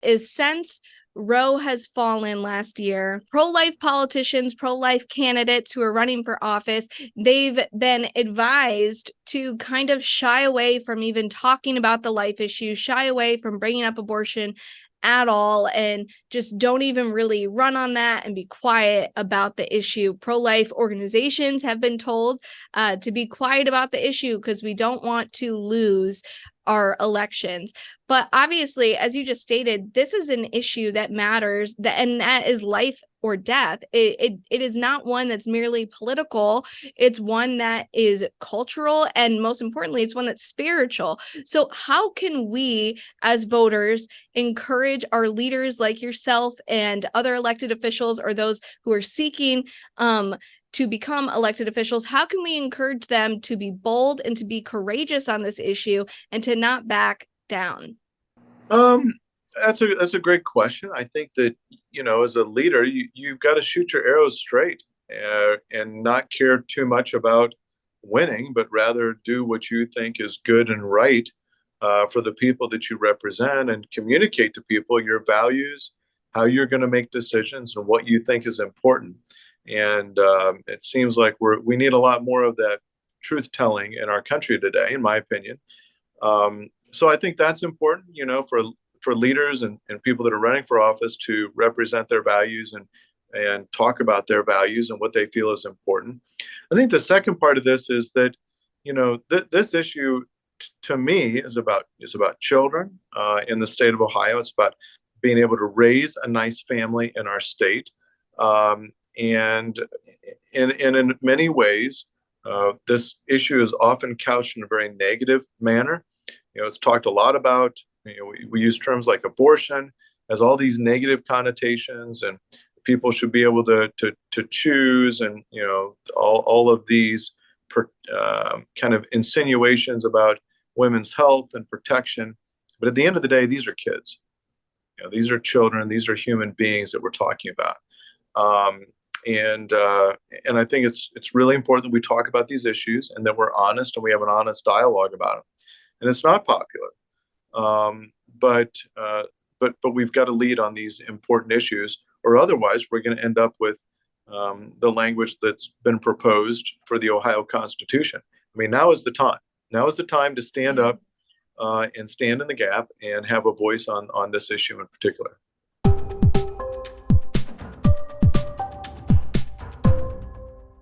is since Roe has fallen last year, pro-life politicians, pro-life candidates who are running for office, they've been advised to kind of shy away from even talking about the life issue, shy away from bringing up abortion at all, and just don't even really run on that and be quiet about the issue. Pro-life organizations have been told to be quiet about the issue because we don't want to lose our elections. But obviously, as you just stated, this is an issue that matters, and that is life or death. It is not one that's merely political. It's one that is cultural, and most importantly, it's one that's spiritual. So how can we as voters encourage our leaders like yourself and other elected officials, or those who are seeking to become elected officials? How can we encourage them to be bold and to be courageous on this issue and to not back down? Um, that's a great question. I think that, as a leader, you've got to shoot your arrows straight, and not care too much about winning, but rather do what you think is good and right, for the people that you represent, and communicate to people your values, how you're going to make decisions, and what you think is important. And it seems like we need a lot more of that truth telling in our country today, in my opinion. So I think that's important, for leaders and people that are running for office to represent their values, and talk about their values and what they feel is important. I think the second part of this is that, this issue, to me, is about children, in the state of Ohio. It's about being able to raise a nice family in our state. And in many ways, this issue is often couched in a very negative manner. It's talked a lot about. We use terms like abortion has all these negative connotations, and people should be able to choose, and all of these kind of insinuations about women's health and protection. But at the end of the day, these are kids. These are children. These are human beings that we're talking about. Um, and I think it's really important that we talk about these issues, and that we're honest, and we have an honest dialogue about them. And it's not popular, um, but but we've got to lead on these important issues, or otherwise we're going to end up with the language that's been proposed for the Ohio Constitution. I mean, now is the time. Now is the time to stand up, and stand in the gap, and have a voice on this issue in particular.